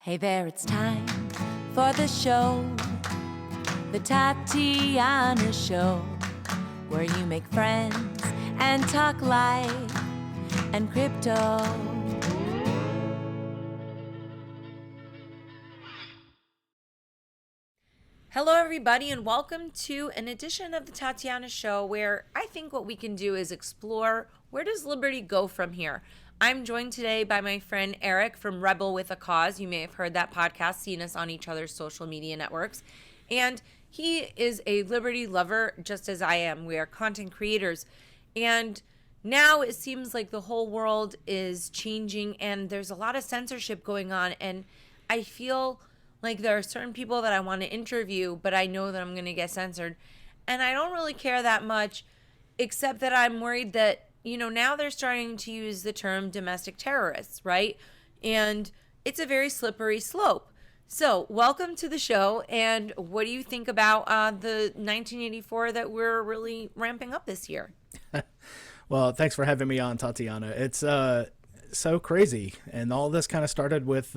Hey there, it's time for the show, the Tatiana Show, where you make friends and talk life and crypto. Hello, everybody, and welcome to an edition of the Tatiana Show, where I think what we can do is explore where does liberty go from here. I'm joined today by my friend Eric from Rebel with a Cause. You may have heard that podcast, seen us on each other's social media networks. And he is a liberty lover, just as I am. We are content creators. And now it seems like the whole world is changing and there's a lot of censorship going on. And I feel like there are certain people that I want to interview, but I know that I'm going to get censored. And I don't really care that much, except that I'm worried that, now they're starting to use the term domestic terrorists, right? And it's a very slippery slope. So welcome to the show. And what do you think about the 1984 that we're really ramping up this year? Well, thanks for having me on, Tatiana. It's so crazy. And all this kind of started with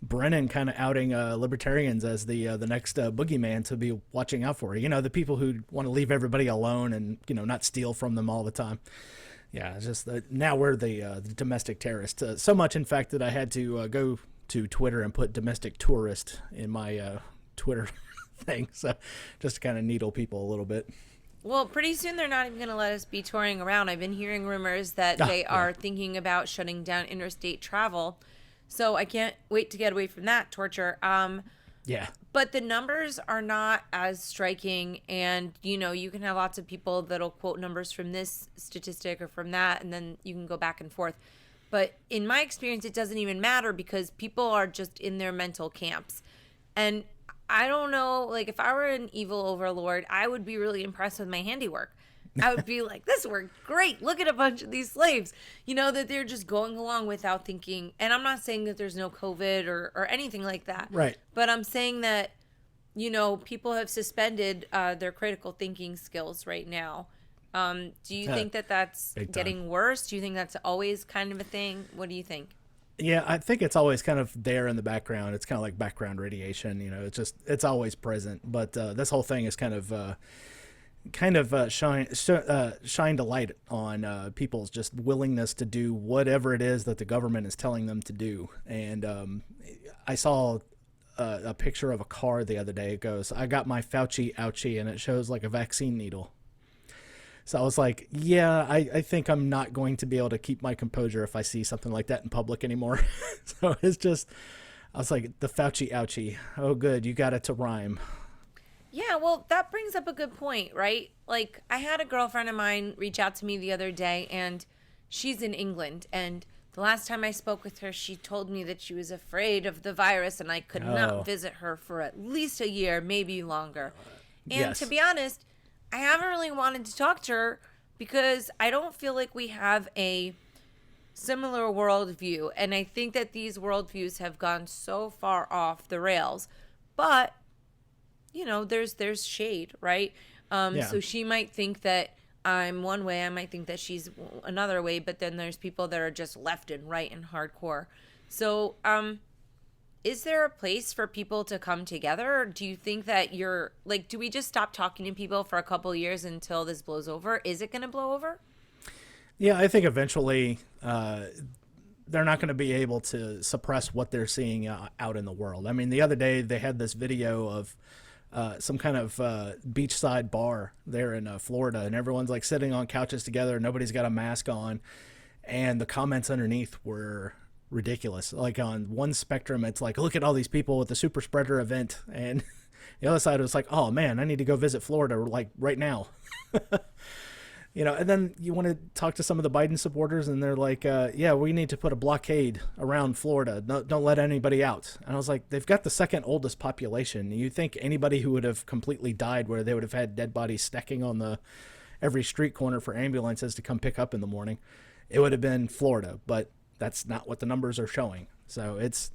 Brennan kind of outing libertarians as the next boogeyman to be watching out for. The people who want to leave everybody alone and, not steal from them all the time. Yeah, it's just now we're the domestic terrorist. So much, in fact, that I had to go to Twitter and put domestic tourist in my Twitter thing. So just to kind of needle people a little bit. Well, pretty soon they're not even going to let us be touring around. I've been hearing rumors that they are thinking about shutting down interstate travel. So I can't wait to get away from that torture. Yeah. But the numbers are not as striking. And, you can have lots of people that'll quote numbers from this statistic or from that, and then you can go back and forth. But in my experience, it doesn't even matter because people are just in their mental camps. And I don't know, like if I were an evil overlord, I would be really impressed with my handiwork. I would be like, this worked great. Look at a bunch of these slaves, that they're just going along without thinking. And I'm not saying that there's no COVID or anything like that. Right. But I'm saying that, people have suspended their critical thinking skills right now. Do you think that that's getting worse? Do you think that's always kind of a thing? What do you think? Yeah, I think it's always kind of there in the background. It's kind of like background radiation. It's always present. But this whole thing is kind of shined a light on people's just willingness to do whatever it is that the government is telling them to do. And I saw a picture of a car the other day. It goes, "I got my Fauci ouchie," and it shows like a vaccine needle. So I was like, yeah, I think I'm not going to be able to keep my composure if I see something like that in public anymore. So it's just, I was like, the Fauci ouchie. Oh, good. You got it to rhyme. Yeah, well, that brings up a good point, right? Like, I had a girlfriend of mine reach out to me the other day, and she's in England. And the last time I spoke with her, she told me that she was afraid of the virus, and I could not visit her for at least a year, maybe longer. And to be honest, I haven't really wanted to talk to her because I don't feel like we have a similar worldview. And I think that these worldviews have gone so far off the rails. But there's shade, right? So she might think that I'm one way. I might think that she's another way. But then there's people that are just left and right and hardcore. So is there a place for people to come together? Or do you think that do we just stop talking to people for a couple of years until this blows over? Is it going to blow over? Yeah, I think eventually they're not going to be able to suppress what they're seeing out in the world. I mean, the other day they had this video of some kind of beachside bar there in Florida, and everyone's like sitting on couches together. Nobody's got a mask on, and the comments underneath were ridiculous. Like on one spectrum, it's like, look at all these people with the super spreader event, and the other side was like, oh man, I need to go visit Florida like right now. And then you want to talk to some of the Biden supporters, and they're like, yeah, we need to put a blockade around Florida. Don't let anybody out. And I was like, they've got the second oldest population. You think anybody who would have completely died, where they would have had dead bodies stacking on every street corner for ambulances to come pick up in the morning, it would have been Florida. But that's not what the numbers are showing. So it's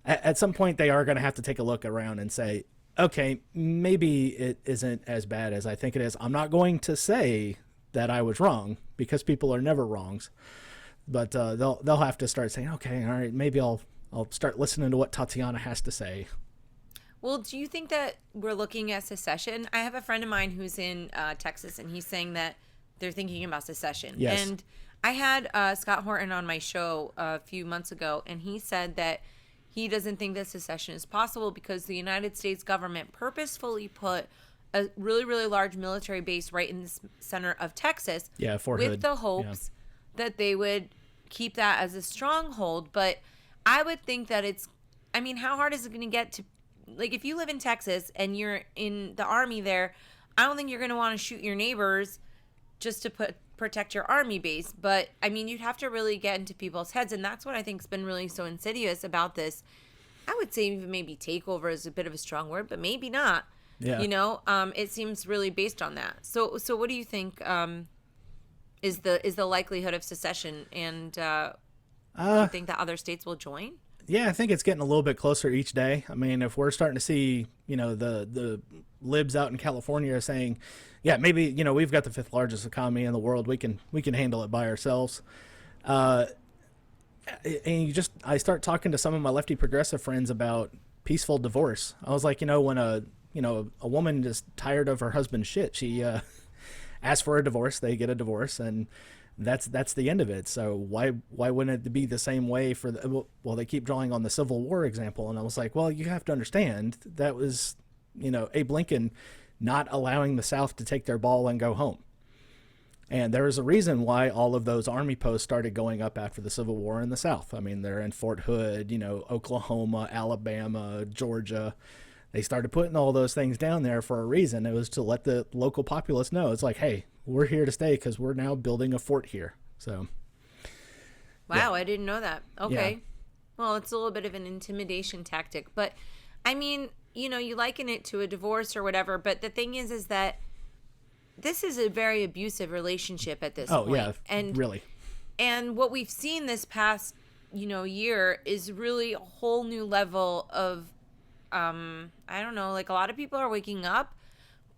at some point they are going to have to take a look around and say, okay, maybe it isn't as bad as I think it is. I'm not going to say that I was wrong because people are never wrongs, but they'll have to start saying, okay, all right, maybe I'll I'll start listening to what Tatiana has to say. Well, do you think that we're looking at secession? I have a friend of mine who's in Texas, and he's saying that they're thinking about secession. Yes. And I had Scott Horton on my show a few months ago, and he said that he doesn't think that secession is possible because the United States government purposefully put a really, really large military base right in the center of Texas, Yeah, Fort with Hood. the hopes that they would keep that as a stronghold. But I would think that I mean, how hard is it going to get to, like, if you live in Texas and you're in the army there, I don't think you're going to want to shoot your neighbors just to protect your army base. But I mean, you'd have to really get into people's heads, and that's what I think's been really so insidious about this. I would say even maybe takeover is a bit of a strong word, but maybe not. Yeah. You know, it seems really based on that. So what do you think is the likelihood of secession, and do you think that other states will join? Yeah, I think it's getting a little bit closer each day. I mean, if we're starting to see, the libs out in California saying, yeah, maybe, we've got the 5th largest economy in the world. We can handle it by ourselves. And I start talking to some of my lefty progressive friends about peaceful divorce. I was like, when a woman is tired of her husband's shit, she asks for a divorce, they get a divorce, and that's the end of it. So why wouldn't it be the same way for they keep drawing on the Civil War example, and I was like, well, you have to understand that was Abe Lincoln not allowing the South to take their ball and go home. And there is a reason why all of those army posts started going up after the Civil War in the South. I mean, they're in Fort Hood, Oklahoma, Alabama, Georgia. They started putting all those things down there for a reason. It was to let the local populace know. It's like, hey, we're here to stay because we're now building a fort here. So, wow, yeah. I didn't know that. Okay. Yeah. Well, it's a little bit of an intimidation tactic. But, I mean, you liken it to a divorce or whatever. But the thing is that this is a very abusive relationship at this point. Oh, yeah, and really. And what we've seen this past, year is really a whole new level of, I don't know, like, a lot of people are waking up,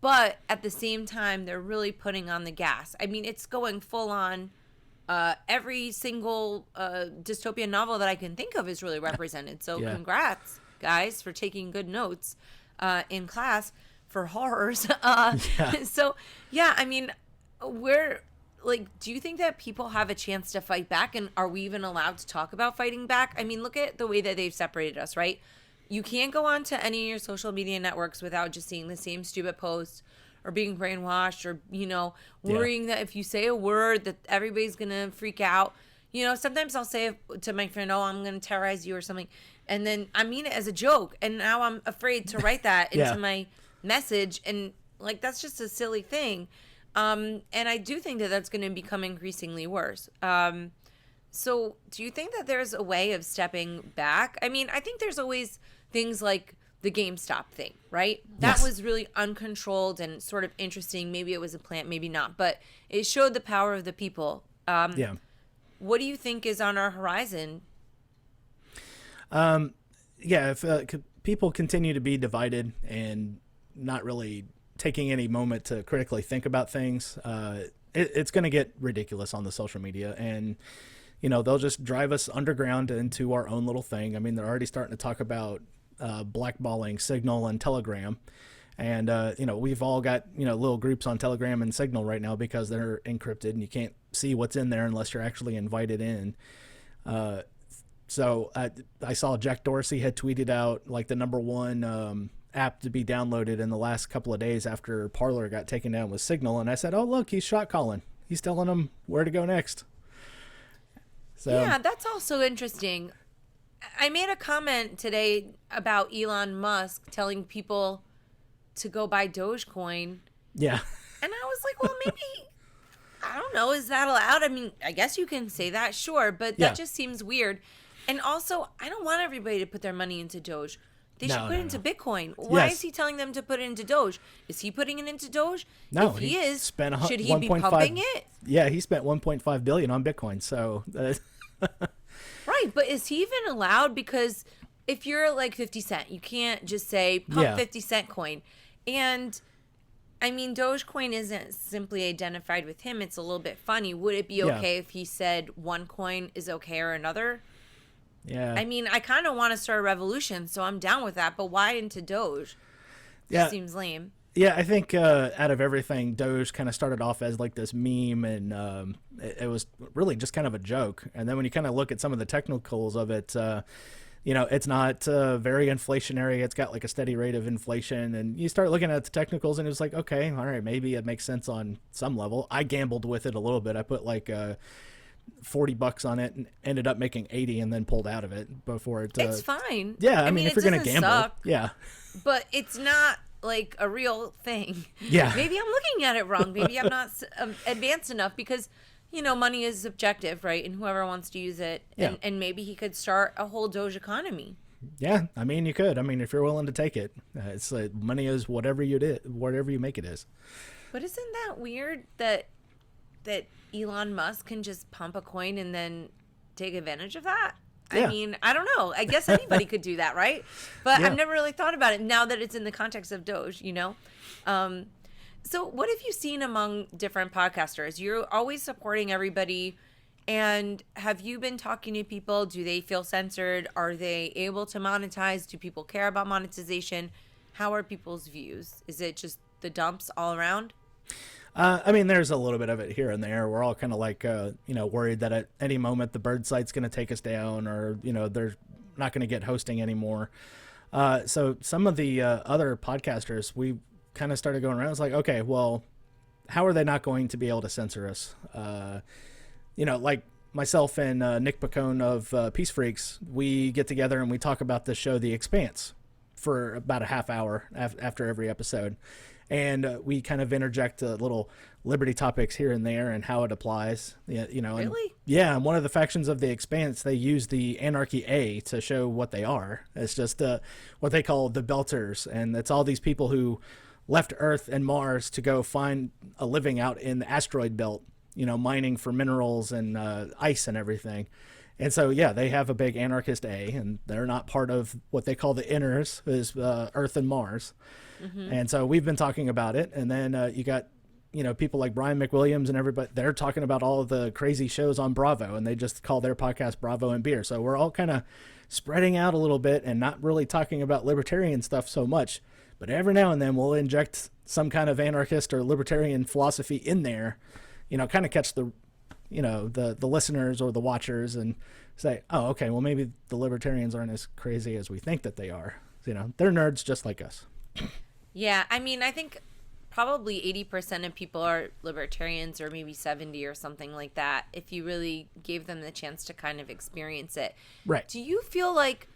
but at the same time, they're really putting on the gas. I mean, it's going full on. Every single dystopian novel that I can think of is really represented. So Yeah. Congrats, guys, for taking good notes in class for horrors. Yeah. So, yeah, I mean, do you think that people have a chance to fight back? And are we even allowed to talk about fighting back? I mean, look at the way that they've separated us, right? You can't go on to any of your social media networks without just seeing the same stupid posts or being brainwashed or, worrying that if you say a word that everybody's going to freak out. Sometimes I'll say to my friend, oh, I'm going to terrorize you or something. And then I mean it as a joke. And now I'm afraid to write that Yeah. into my message. And, like, that's just a silly thing. And I do think that that's going to become increasingly worse. So do you think that there's a way of stepping back? I mean, I think there's always things like the GameStop thing, right? That Yes. was really uncontrolled and sort of interesting. Maybe it was a plant, maybe not. But it showed the power of the people. Yeah. What do you think is on our horizon? Yeah, if people continue to be divided and not really taking any moment to critically think about things, it's going to get ridiculous on the social media. And, they'll just drive us underground into our own little thing. I mean, they're already starting to talk about blackballing Signal and Telegram. And, we've all got, little groups on Telegram and Signal right now because they're encrypted and you can't see what's in there unless you're actually invited in. So I saw Jack Dorsey had tweeted out like the #1 app to be downloaded in the last couple of days after Parler got taken down with Signal. And I said, oh, look, he's shot calling. He's telling them where to go next. So, yeah, that's also interesting. I made a comment today about Elon Musk telling people to go buy Dogecoin. Yeah. And I was like, well, maybe, I don't know, is that allowed? I mean, I guess you can say that, sure, but that just seems weird. And also, I don't want everybody to put their money into Doge. They should put it into Bitcoin. Why is he telling them to put it into Doge? Is he putting it into Doge? No, if he is, spent should he be pumping it? Yeah, he spent $1.5 billion on Bitcoin. So, right, but is he even allowed? Because if you're like 50 Cent, you can't just say pump 50 Cent coin. And I mean, Dogecoin isn't simply identified with him. It's a little bit funny. Would it be okay if he said one coin is okay or another? Yeah. I mean, I kind of want to start a revolution, so I'm down with that. But why into Doge? Yeah. Seems lame. Yeah, I think out of everything, Doge kind of started off as like this meme, and it was really just kind of a joke. And then when you kind of look at some of the technicals of it, it's not very inflationary. It's got like a steady rate of inflation, and you start looking at the technicals, and it's like, okay, all right, maybe it makes sense on some level. I gambled with it a little bit. I put like $40 on it and ended up making 80, and then pulled out of it before it. It's fine. Yeah, I mean, if you're gonna gamble, suck, yeah, but it's not like a real thing. Yeah. Maybe I'm looking at it wrong. Maybe I'm not advanced enough, because money is subjective, right? And whoever wants to use it, Yeah. and maybe he could start a whole Doge economy. Yeah, I mean, you could. I mean, if you're willing to take it, it's like money is whatever you make it is. But isn't that weird that Elon Musk can just pump a coin and then take advantage of that? Yeah. I mean, I don't know. I guess anybody could do that, right? But Yeah. I've never really thought about it now that it's in the context of Doge, So what have you seen among different podcasters? You're always supporting everybody. And have you been talking to people? Do they feel censored? Are they able to monetize? Do people care about monetization? How are people's views? Is it just the dumps all around? I mean, there's a little bit of it here and there. We're all kind of like, worried that at any moment the bird site's going to take us down, or, they're not going to get hosting anymore. So some of the other podcasters, we kind of started going around. It's like, okay, well, how are they not going to be able to censor us? Like myself and Nick Pacone of Peace Freaks, we get together and we talk about the show The Expanse for about a half hour after every episode. And we kind of interject little liberty topics here and there and how it applies. Yeah, Really? And one of the factions of The Expanse, they use the Anarchy A to show what they are. It's just what they call the Belters, and it's all these people who left Earth and Mars to go find a living out in the asteroid belt, mining for minerals and ice and everything. And so, yeah, they have a big anarchist A, and they're not part of what they call the inners, is Earth and Mars. Mm-hmm. And so we've been talking about it. And then you got, people like Brian McWilliams and everybody, they're talking about all of the crazy shows on Bravo, and they just call their podcast Bravo and Beer. So we're all kind of spreading out a little bit and not really talking about libertarian stuff so much. But every now and then we'll inject some kind of anarchist or libertarian philosophy in there, kind of catch the listeners or the watchers and say, oh, okay, well, maybe the libertarians aren't as crazy as we think that they are. They're nerds just like us. Yeah, I mean, I think probably 80% of people are libertarians, or maybe 70 or something like that, if you really gave them the chance to kind of experience it. Right. Do you feel like,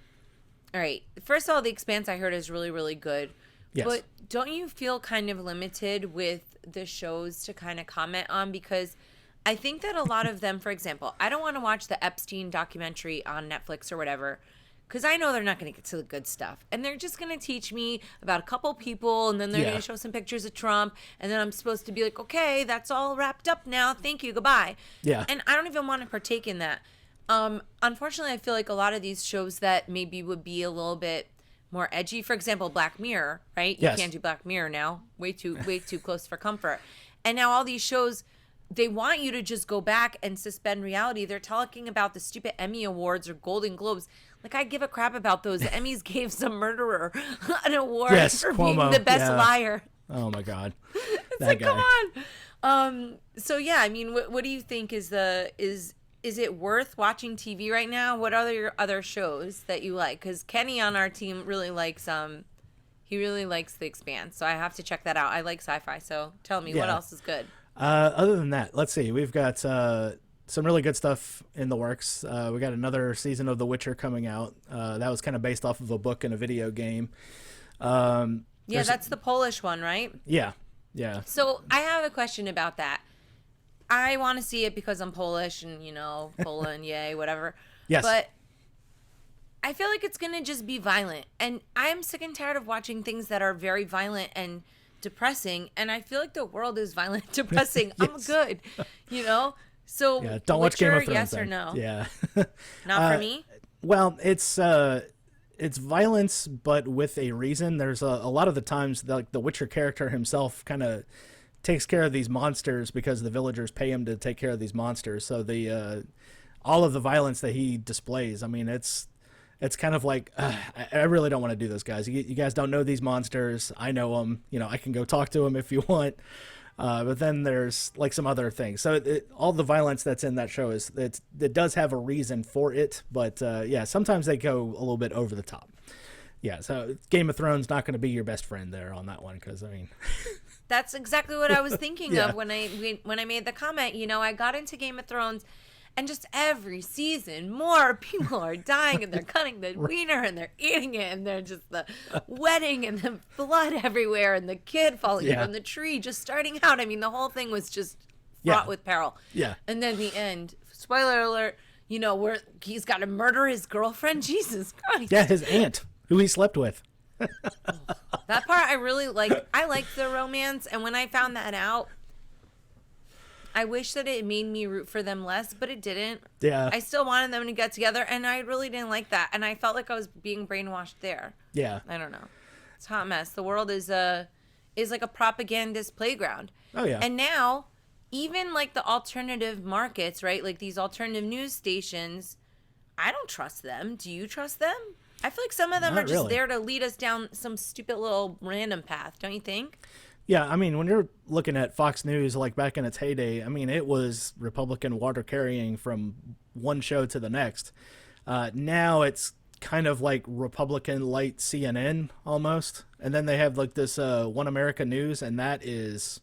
all right, first of all, The Expanse I heard is really, really good. Yes. But don't you feel kind of limited with the shows to kind of comment on? Because I think that a lot of them, for example, I don't want to watch the Epstein documentary on Netflix or whatever, because I know they're not going to get to the good stuff. And they're just going to teach me about a couple people, and then they're going to show some pictures of Trump, and then I'm supposed to be like, okay, that's all wrapped up now. Thank you. Goodbye. Yeah. And I don't even want to partake in that. Unfortunately, I feel like a lot of these shows that maybe would be a little bit more edgy, for example, Black Mirror, right? Yes. You can't do Black Mirror now. Way too close for comfort. And now all these shows, they want you to just go back and suspend reality. They're talking about the stupid Emmy Awards or Golden Globes. Like, I give a crap about those. The Emmys gave some murderer an award for Cuomo, being the best liar. Oh, my God. It's like, come on. So, yeah, I mean, what do you think is it worth watching TV right now? What are your other shows that you like? Because Kenny on our team really likes he really likes The Expanse. So I have to check that out. I like sci-fi. So tell me, what else is good? Other than that, let's see. We've got some really good stuff in the works. We got another season of The Witcher coming out. That was kind of based off of a book and a video game. Yeah, that's the Polish one, right? Yeah. So I have a question about that. I want to see it because I'm Polish and, Poland, yay, whatever. Yes. But I feel like it's going to just be violent. And I'm sick and tired of watching things that are very violent and depressing. And I feel like the world is violent and depressing. Yes. I'm good, So Yeah, don't watch Game of Thrones. yes then. or no? Yeah. Not for me? Well, it's violence, but with a reason. There's a lot of the times the Witcher character himself kind of takes care of these monsters because the villagers pay him to take care of these monsters. So all of the violence that he displays. I mean, it's kind of like I really don't want to do this, guys. You guys don't know these monsters. I know them. You know, I can go talk to them if you want. But then there's like some other things. So all the violence that's in that show it does have a reason for it. But yeah, sometimes they go a little bit over the top. Yeah, so Game of Thrones not going to be your best friend there on that one, because I mean, That's exactly what I was thinking Yeah. of when I made the comment. You know, I got into Game of Thrones, and just every season, more people are dying, and they're cutting the wiener, and they're eating it, and they're just the wedding, and the blood everywhere, and the kid falling Yeah. from the tree, just starting out. I mean, the whole thing was just Yeah. fraught with peril. Yeah. And then the end. Spoiler alert. You know, where he's got to murder his girlfriend. Jesus Christ. yeah, his aunt who he slept with. That part I really like. I liked the romance, and when I found that out, I wish that it made me root for them less, but it didn't. Yeah. I still wanted them to get together, and I really didn't like that, and I felt like I was being brainwashed there. Yeah. I don't know. It's a hot mess. The world is like a propagandist playground. Oh yeah. And now, even like the alternative markets, right? Like these alternative news stations, I don't trust them. Do you trust them? I feel like some of them Not are just really. there to lead us down some stupid little random path, don't you think? Yeah, I mean, when you're looking at Fox News, like back in its heyday, I mean, it was Republican water carrying from one show to the next. Now it's kind of like Republican light CNN almost, and then they have like this One America News, and that's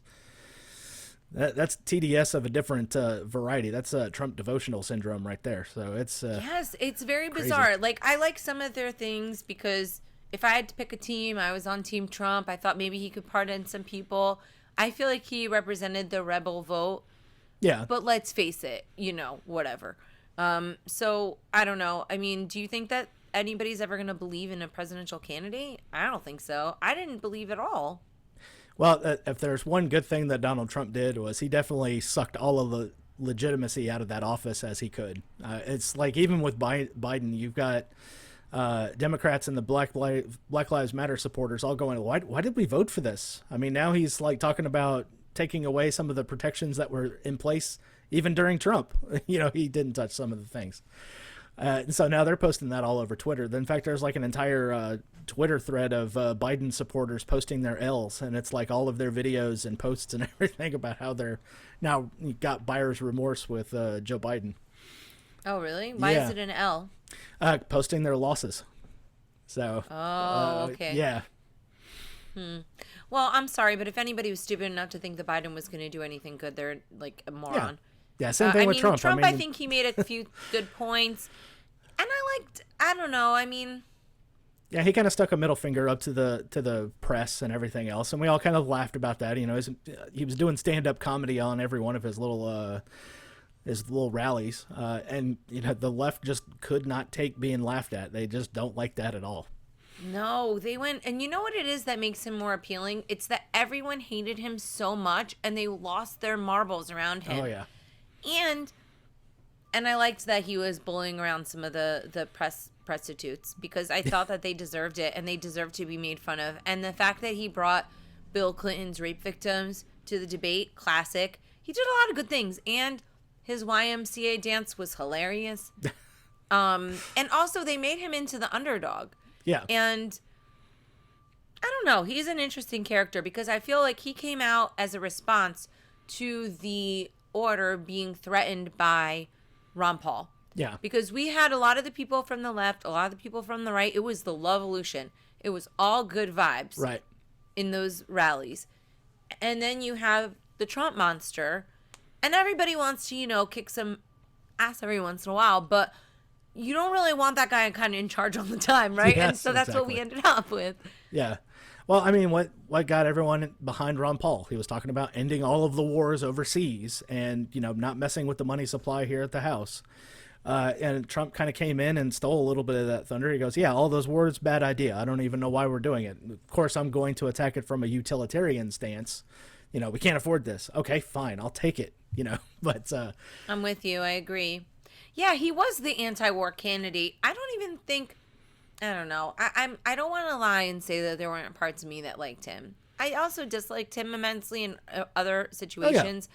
TDS of a different variety. That's Trump devotional syndrome right there. So it's Yes, it's very crazy. bizarre. Like, I like some of their things because if I had to pick a team, I was on Team Trump. I thought maybe he could pardon some people. I feel like he represented the rebel vote, yeah. but let's face it, you know, whatever. So I don't know. I mean, do you think that anybody's ever going to believe in a presidential candidate? I don't think so. I didn't believe at all. Well, if there's one good thing that Donald Trump did was he definitely sucked all of the legitimacy out of that office as he could. It's like even with Biden, you've got Democrats and the Black Lives Matter supporters all going, why did we vote for this? I mean, now he's like talking about taking away some of the protections that were in place even during Trump. You know, he didn't touch some of the things. And so now they're posting that all over Twitter. In fact, there's like an entire Twitter thread of Biden supporters posting their L's, and it's like all of their videos and posts and everything about how they're now got buyer's remorse with Joe Biden. Oh, really? Why Yeah. is it an L? Posting their losses. So, Okay. yeah. Well, I'm sorry, but if anybody was stupid enough to think that Biden was going to do anything good, they're like a moron. Yeah, same thing with Trump. I think he made a few good points. And I don't know, I mean, yeah, he kind of stuck a middle finger up to the press and everything else, and we all kind of laughed about that. You know, he was doing stand-up comedy on every one of his little rallies, and you know the left just could not take being laughed at. They just don't like that at all. no, they went, and you know what it is that makes him more appealing? It's that everyone hated him so much, and they lost their marbles around him. Oh yeah, And I liked that he was bullying around some of the prostitutes because I thought that they deserved it and they deserved to be made fun of. And the fact that he brought Bill Clinton's rape victims to the debate, classic. He did a lot of good things, and his YMCA dance was hilarious. And also they made him into the underdog. yeah, And I don't know, he's an interesting character because I feel like he came out as a response to the order being threatened by Ron Paul. yeah, Because we had a lot of the people from the left, a lot of the people from the right. It was the Love-olution. It was all good vibes right, in those rallies. And then you have the Trump monster, and everybody wants to, you know, kick some ass every once in a while, but you don't really want that guy kind of in charge all the time, right? And Yes, so that's what we ended up with. yeah. Well, I mean, what got everyone behind Ron Paul? He was talking about ending all of the wars overseas and, you know, not messing with the money supply here at the House. And Trump kind of came in and stole a little bit of that thunder. He goes, yeah, all those wars, bad idea. I don't even know why we're doing it. Of course, I'm going to attack it from a utilitarian stance. You know, we can't afford this. Okay, fine. I'll take it, you know. But I'm with you. I agree. Yeah, he was the anti-war candidate. I don't even think... I don't know. I don't want to lie and say that there weren't parts of me that liked him. I also disliked him immensely in other situations.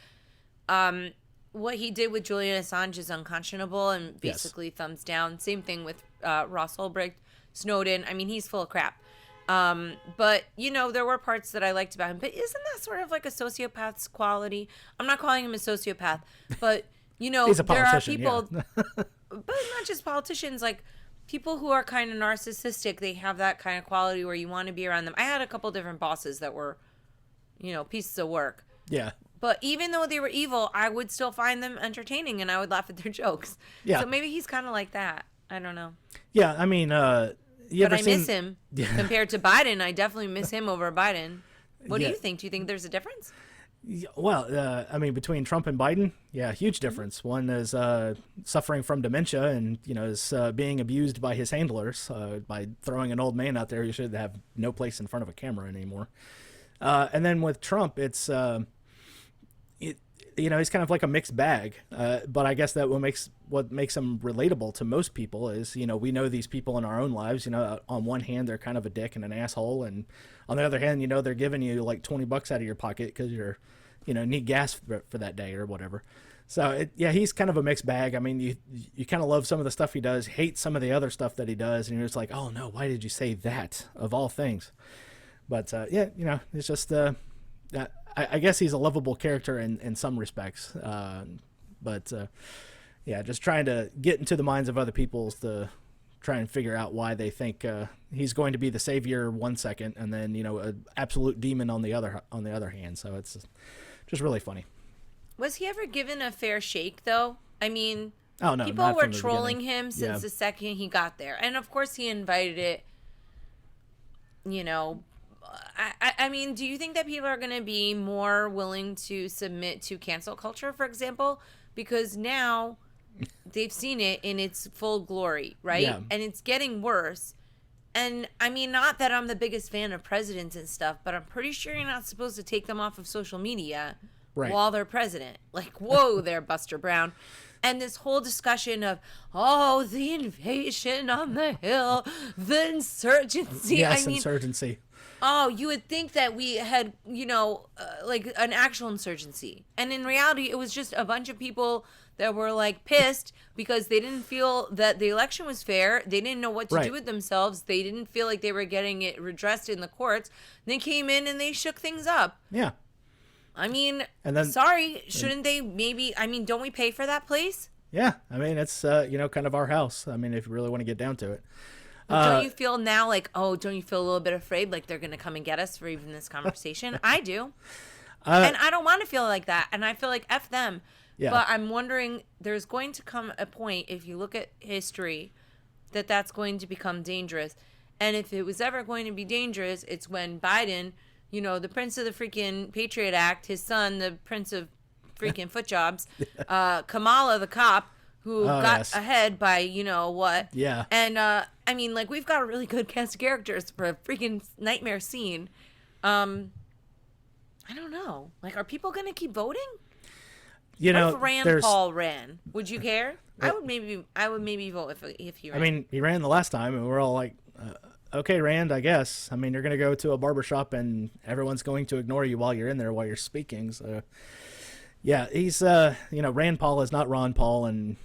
what he did with Julian Assange is unconscionable and Yes. basically thumbs down. Same thing with Ross Ulbricht, Snowden. I mean, he's full of crap. But there were parts that I liked about him. But isn't that sort of like a sociopath's quality? I'm not calling him a sociopath, but He's a there are politician, people, yeah. but not just politicians, like people who are kind of narcissistic. They have that kind of quality where you want to be around them. I had a couple different bosses that were, pieces of work. Yeah. But even though they were evil, I would still find them entertaining and I would laugh at their jokes. Yeah. So maybe he's kind of like that. I don't know. Yeah, I mean, you But ever I seen... miss him compared to Biden. I definitely miss him over Biden. What do Yeah. you think? Do you think there's a difference? Well, I mean, between Trump and Biden, yeah, huge difference. One is suffering from dementia and, is being abused by his handlers by throwing an old man out there who should have no place in front of a camera anymore. And then with Trump, it's, he's kind of like a mixed bag. But I guess that what makes him relatable to most people is, we know these people in our own lives. On one hand, they're kind of a dick and an asshole. And on the other hand, they're giving you like $20 out of your pocket because you're, need gas for that day or whatever. So, he's kind of a mixed bag. I mean, you kind of love some of the stuff he does, hate some of the other stuff that he does. And you're just like, oh, no, why did you say that of all things? But, it's just, I guess he's a lovable character in some respects. But just trying to get into the minds of other people to try and figure out why they think he's going to be the savior one second and then, an absolute demon on the other hand. So it's just really funny. Was he ever given a fair shake, though? I mean, oh, no, people not were from the trolling beginning. him since the second he got there. And, of course, he invited it, I mean, do you think that people are going to be more willing to submit to cancel culture, for example? Because now they've seen it in its full glory, right? Yeah. And it's getting worse. And I mean, not that I'm the biggest fan of presidents and stuff, but I'm pretty sure you're not supposed to take them off of social media while they're president. Like, whoa there, Buster Brown. And this whole discussion of, the invasion on the Hill, the insurgency. Yes, I mean, insurgency. Oh, you would think that we had, like an actual insurgency. And in reality, it was just a bunch of people that were like pissed because they didn't feel that the election was fair. They didn't know what to do with themselves. They didn't feel like they were getting it redressed in the courts. They came in and they shook things up. Yeah. I mean, And then, shouldn't they maybe, don't we pay for that place? Yeah. I mean, it's, kind of our house. I mean, if you really want to get down to it. Don't you feel now like, don't you feel a little bit afraid like they're going to come and get us for even this conversation? I do. And I don't want to feel like that. And I feel like F them. Yeah. But I'm wondering, there's going to come a point, if you look at history, that's going to become dangerous. And if it was ever going to be dangerous, it's when Biden, the prince of the freaking Patriot Act, his son, the prince of freaking foot jobs, Kamala the cop, who got ahead by what. Yeah. And I mean, like, we've got a really good cast of characters for a freaking nightmare scene. I don't know. Like, are people gonna keep voting? What if Rand Paul ran? Would you care? I would maybe vote if he ran. I mean, he ran the last time, and we're all like, okay, Rand, I guess. I mean, you're gonna go to a barbershop, and everyone's going to ignore you while you're in there while you're speaking. So. Yeah, he's Rand Paul is not Ron Paul, and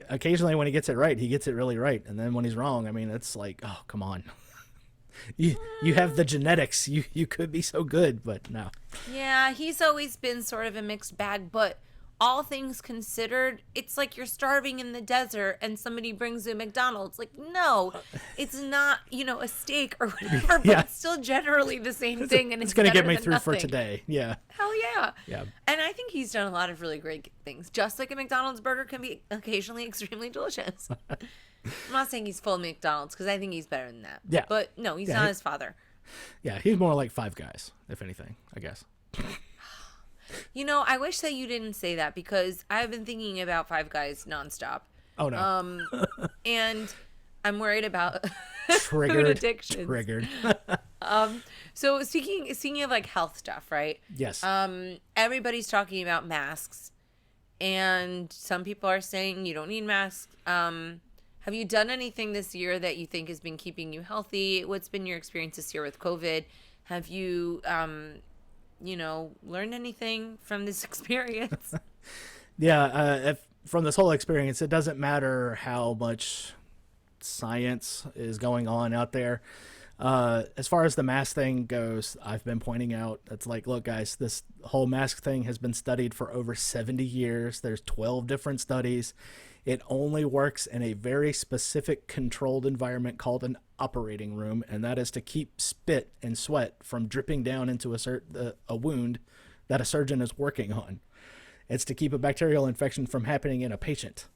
occasionally when he gets it right, he gets it really right, and then when he's wrong, I mean, it's like, oh, come on. you have the genetics. You could be so good, but no. Yeah, he's always been sort of a mixed bag, but all things considered, it's like you're starving in the desert and somebody brings you a McDonald's. Like, no, it's not, a steak or whatever, but it's still generally the same thing. And it's going to get me than through nothing. for today. Yeah. Hell yeah. Yeah. And I think he's done a lot of really great things. Just like a McDonald's burger can be occasionally extremely delicious. I'm not saying he's full of McDonald's because I think he's better than that. Yeah. But no, he's not his father. Yeah, he's more like Five Guys, if anything, I guess. I wish that you didn't say that because I've been thinking about Five Guys nonstop. Oh, no. And I'm worried about Triggered. food addiction. Triggered. So speaking of like health stuff, right? Yes. Everybody's talking about masks, and some people are saying you don't need masks. Have you done anything this year that you think has been keeping you healthy? What's been your experience this year with COVID? Have you learned anything from this experience? Yeah, from this whole experience, it doesn't matter how much science is going on out there. As far as the mask thing goes, I've been pointing out, it's like, look, guys, this whole mask thing has been studied for over 70 years. There's 12 different studies. It only works in a very specific controlled environment called an operating room, and that is to keep spit and sweat from dripping down into a wound that a surgeon is working on. It's to keep a bacterial infection from happening in a patient.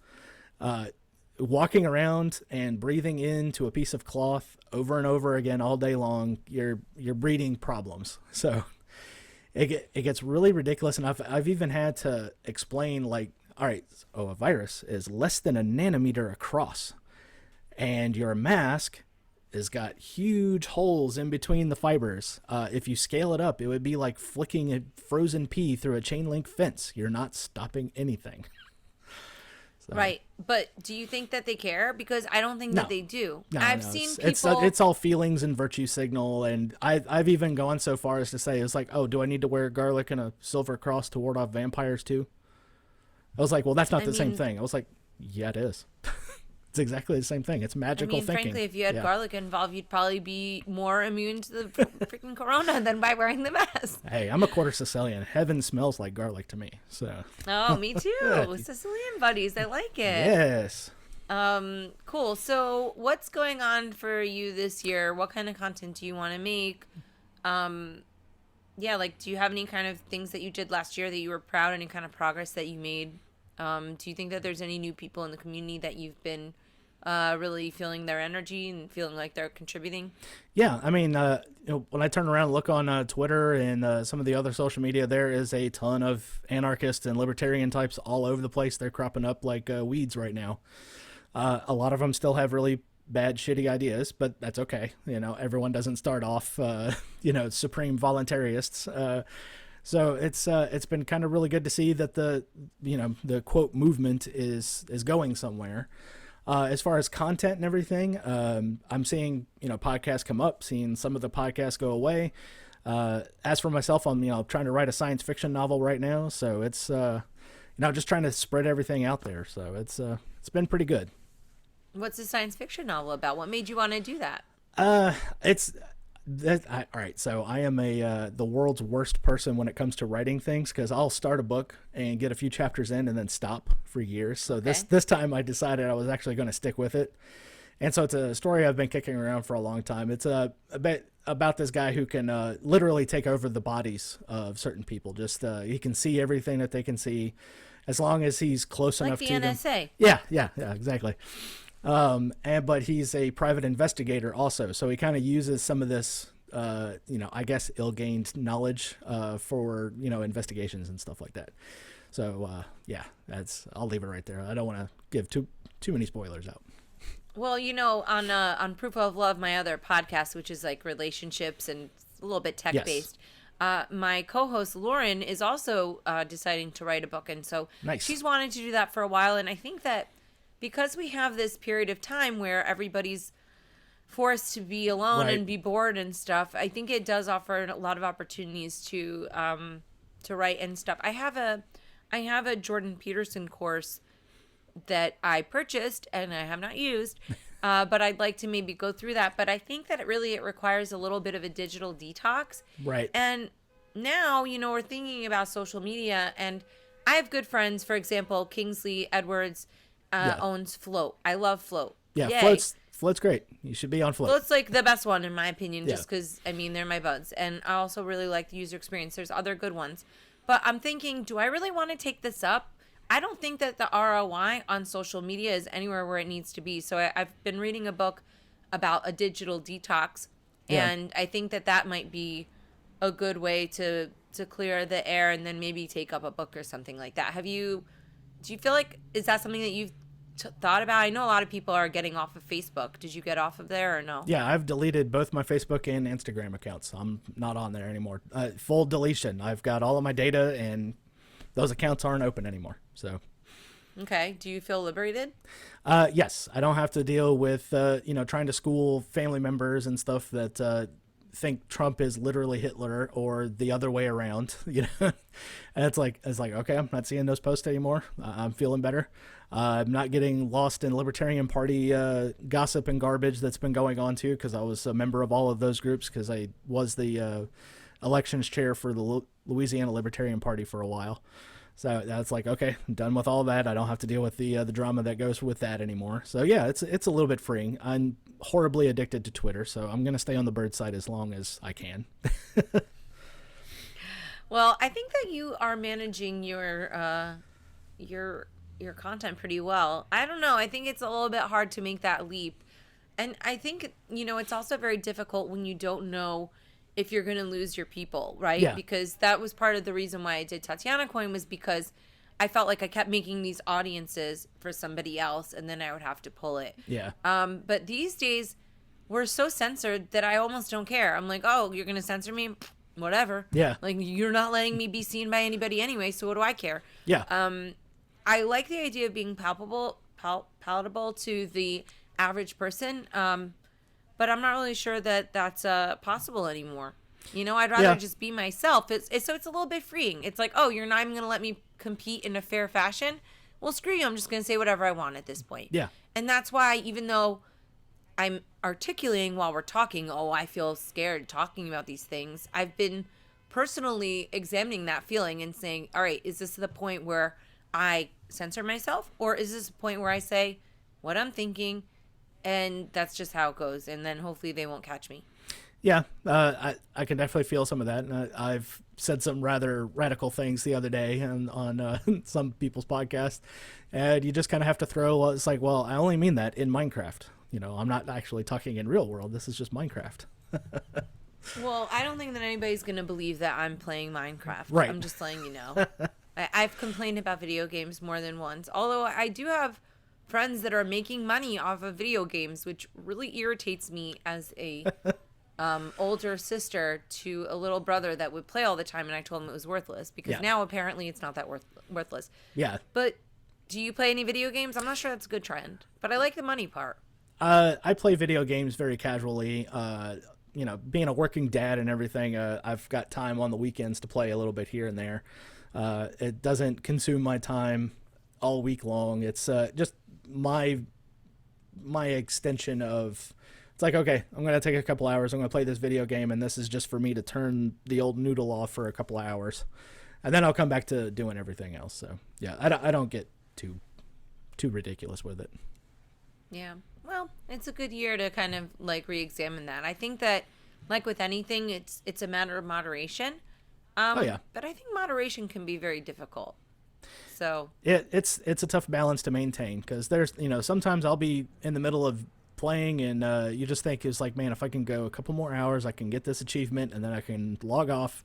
Walking around and breathing into a piece of cloth over and over again all day long, you're breeding problems. So it gets really ridiculous, and I've even had to explain, like, all right, so a virus is less than a nanometer across, and your mask has got huge holes in between the fibers. If you scale it up, it would be like flicking a frozen pea through a chain link fence. You're not stopping anything. So. Right. But do you think that they care? Because I don't think that they do. I've seen people... It's all feelings and virtue signal. And I've even gone so far as to say, it's like, oh, do I need to wear garlic and a silver cross to ward off vampires too? I was like, well, that's not the same thing. I was like, yeah, it is. It's exactly the same thing. It's magical thinking. Frankly, if you had garlic involved, you'd probably be more immune to the freaking corona than by wearing the mask. Hey, I'm a quarter Sicilian. Heaven smells like garlic to me. So. Oh, me too. Sicilian buddies. I like it. Yes. Cool. So what's going on for you this year? What kind of content do you want to make? Yeah, like, do you have any kind of things that you did last year that you were proud, any kind of progress that you made? Do you think that there's any new people in the community that you've been really feeling their energy and feeling like they're contributing? Yeah, I mean, when I turn around and look on Twitter and some of the other social media, there is a ton of anarchist and libertarian types all over the place. They're cropping up like weeds right now. A lot of them still have really bad, shitty ideas, but that's okay. Everyone doesn't start off, supreme voluntarists. So it's been kind of really good to see that the quote movement is going somewhere. As far as content and everything, I'm seeing podcasts come up, seeing some of the podcasts go away. As for myself, I'm trying to write a science fiction novel right now, so it's just trying to spread everything out there. So it's been pretty good. What's the science fiction novel about? What made you want to do that? All right, so I am the world's worst person when it comes to writing things, because I'll start a book and get a few chapters in and then stop for years. So this time I decided I was actually going to stick with it. And so it's a story I've been kicking around for a long time. It's a bit about this guy who can literally take over the bodies of certain people. Just he can see everything that they can see as long as he's close enough to them. Like the NSA. Yeah, exactly. But he's a private investigator also, so he kind of uses some of this, I guess ill-gained knowledge for investigations and stuff like that. So I'll leave it right there. I don't want to give too many spoilers out. Well, on Proof of Love, my other podcast, which is like relationships and a little bit tech-based, my co-host Lauren is also deciding to write a book, and so she's wanted to do that for a while, and I think that because we have this period of time where everybody's forced to be alone and be bored and stuff, I think it does offer a lot of opportunities to write and stuff. I have a Jordan Peterson course that I purchased and I have not used, but I'd like to maybe go through that. But I think that it requires a little bit of a digital detox. Right. And now, we're thinking about social media, and I have good friends. For example, Kingsley Edwards owns Float. I love Float. Yeah, Yay. Float's great. You should be on Float. Float's like the best one in my opinion, just because, they're my buds. And I also really like the user experience. There's other good ones. But I'm thinking, do I really want to take this up? I don't think that the ROI on social media is anywhere where it needs to be. So I've been reading a book about a digital detox, and I think that might be a good way to clear the air and then maybe take up a book or something like that. Do you feel like, is that something that you've thought about? I know a lot of people are getting off of Facebook. Did you get off of there or no? Yeah, I've deleted both my Facebook and Instagram accounts. I'm not on there anymore. Full deletion. I've got all of my data, and those accounts aren't open anymore. So. Okay. Do you feel liberated? Yes. I don't have to deal with, trying to school family members and stuff that, think Trump is literally Hitler or the other way around, and it's like okay, I'm not seeing those posts anymore. I'm feeling better. I'm not getting lost in Libertarian Party gossip and garbage that's been going on too, because I was a member of all of those groups because I was the elections chair for the Louisiana Libertarian Party for a while. So that's like, okay, I'm done with all that. I don't have to deal with the drama that goes with that anymore. So yeah, it's a little bit freeing. I'm horribly addicted to Twitter, so I'm gonna stay on the bird side as long as I can. Well, I think that you are managing your content pretty well. I don't know. I think it's a little bit hard to make that leap. And I think, it's also very difficult when you don't know if you're going to lose your people, right? Yeah. Because that was part of the reason why I did Tatiana Coin, was because I felt like I kept making these audiences for somebody else and then I would have to pull it. Yeah. But these days we're so censored that I almost don't care. I'm like, oh, you're going to censor me? Whatever. Yeah. Like, you're not letting me be seen by anybody anyway, so what do I care? Yeah. I like the idea of being palatable to the average person, but I'm not really sure that that's possible anymore. I'd rather just be myself. It's a little bit freeing. It's like, oh, you're not even going to let me compete in a fair fashion? Well, screw you. I'm just going to say whatever I want at this point. Yeah. And that's why, even though I'm articulating while we're talking, oh, I feel scared talking about these things, I've been personally examining that feeling and saying, all right, is this the point where I censor myself, or is this a point where I say what I'm thinking and that's just how it goes, and then hopefully they won't catch me? Yeah, I can definitely feel some of that. And I've said some rather radical things the other day on some people's podcasts, and you just kind of have to throw. It's like, well, I only mean that in Minecraft. I'm not actually talking in real world. This is just Minecraft. Well, I don't think that anybody's going to believe that I'm playing Minecraft. Right. I'm just letting you know. I've complained about video games more than once, although I do have friends that are making money off of video games, which really irritates me as a older sister to a little brother that would play all the time, and I told him it was worthless, because now apparently it's not that worthless. Yeah. But do you play any video games? I'm not sure that's a good trend, but I like the money part. I play video games very casually. Being a working dad and everything, I've got time on the weekends to play a little bit here and there. It doesn't consume my time all week long. It's just my extension of, it's like, okay, I'm going to take a couple hours. I'm going to play this video game, and this is just for me to turn the old noodle off for a couple of hours. And then I'll come back to doing everything else. So, yeah, I don't get too ridiculous with it. Yeah. Well, it's a good year to kind of like re-examine that. I think that, like with anything, it's a matter of moderation. But I think moderation can be very difficult. So it's a tough balance to maintain, because there's sometimes I'll be in the middle of playing and you just think, it's like, man, if I can go a couple more hours, I can get this achievement and then I can log off,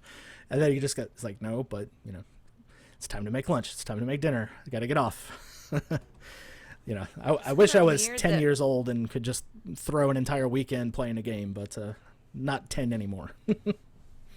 and then you just it's like, no, but it's time to make lunch, it's time to make dinner, I got to get off. I wish I was 10 years old and could just throw an entire weekend playing a game, but not 10 anymore.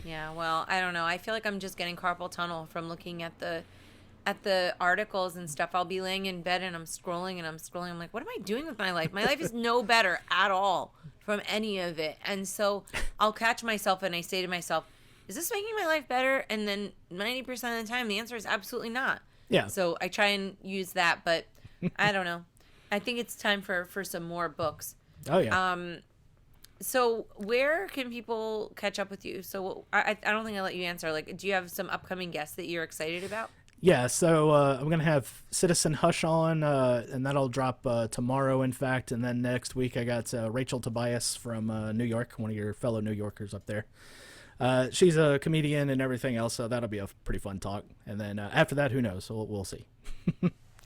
Yeah, well, I don't know. I feel like I'm just getting carpal tunnel from looking at the articles and stuff. I'll be laying in bed and I'm scrolling. I'm like, what am I doing with my life? My life is no better at all from any of it. And so I'll catch myself and I say to myself, is this making my life better? And then 90% of the time, the answer is absolutely not. Yeah. So I try and use that, but I don't know. I think it's time for some more books. Oh, yeah. So where can people catch up with you? So I don't think I let you answer. Like, do you have some upcoming guests that you're excited about? Yeah, so I'm going to have Citizen Hush on, and that'll drop tomorrow, in fact. And then next week I got Rachel Tobias from New York, one of your fellow New Yorkers up there. She's a comedian and everything else, so that'll be a pretty fun talk. And then after that, who knows? So we'll see.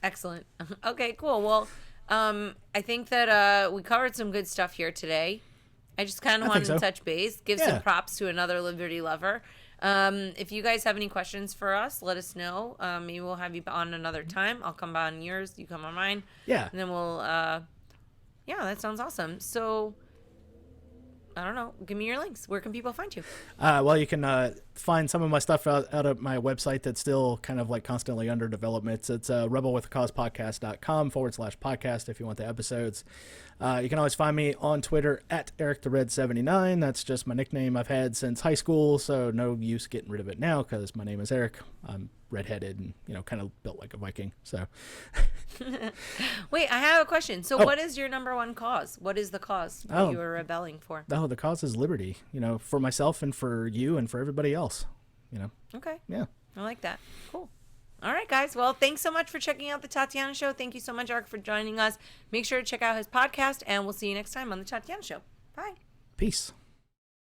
Excellent. Okay, cool. Well, I think that we covered some good stuff here today. I just kind of wanted to touch base, give some props to another Liberty lover. If you guys have any questions for us, let us know. Maybe we'll have you on another time. I'll come on yours, you come on mine. Yeah. And then we'll, that sounds awesome. So I don't know. Give me your links. Where can people find you? Well, you can find some of my stuff out of my website that's still kind of like constantly under development. It's rebelwithacausedpodcast.com/podcast if you want the episodes. You can always find me on Twitter at EricTheRed79. That's just my nickname I've had since high school, so no use getting rid of it now because my name is Eric. I'm redheaded and, kind of built like a Viking. So, Wait, I have a question. So what is your number one cause? What is the cause that you are rebelling for? Oh, the cause is liberty, for myself and for you and for everybody else, Okay. Yeah. I like that. Cool. All right, guys. Well, thanks so much for checking out the Tatiana Show. Thank you so much, Eric, for joining us. Make sure to check out his podcast, and we'll see you next time on the Tatiana Show. Bye. Peace.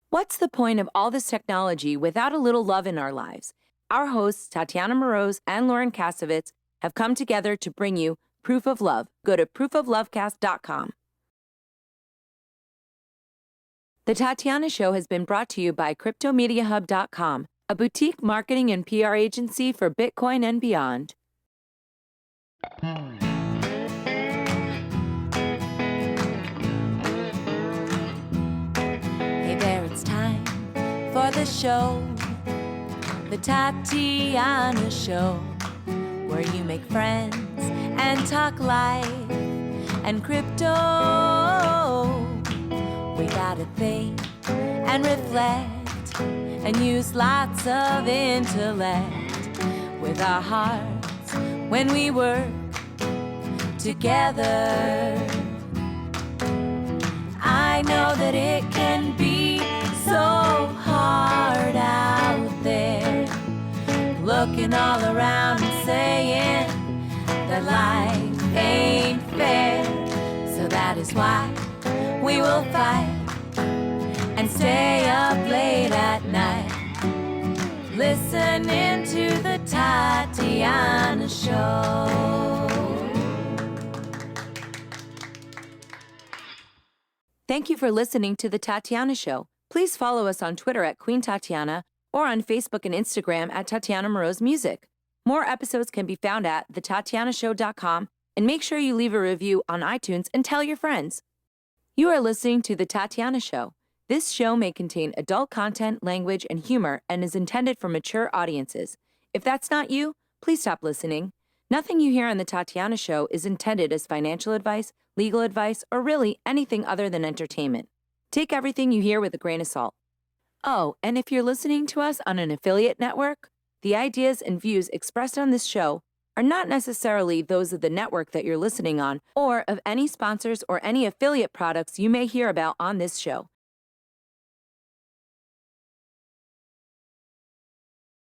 What's the point of all this technology without a little love in our lives? Our hosts, Tatiana Moroz and Lauren Kasovitz, have come together to bring you Proof of Love. Go to proofoflovecast.com. The Tatiana Show has been brought to you by CryptoMediaHub.com, a boutique marketing and PR agency for Bitcoin and beyond. Hey there, it's time for the show, the Tatiana Show, where you make friends and talk life and crypto. We gotta think and reflect and use lots of intellect with our hearts when we work together. I know that it can be so hard out there, looking all around and saying that life ain't fair. So that is why we will fight and stay up late at night, listening to the Tatiana Show. Thank you for listening to the Tatiana Show. Please follow us on Twitter at Queen Tatiana or on Facebook and Instagram at Tatiana Moroz Music. More episodes can be found at thetatianashow.com, and make sure you leave a review on iTunes and tell your friends. You are listening to The Tatiana Show. This show may contain adult content, language, and humor and is intended for mature audiences. If that's not you, please stop listening. Nothing you hear on The Tatiana Show is intended as financial advice, legal advice, or really anything other than entertainment. Take everything you hear with a grain of salt. Oh, and if you're listening to us on an affiliate network, the ideas and views expressed on this show are not necessarily those of the network that you're listening on or of any sponsors or any affiliate products you may hear about on this show.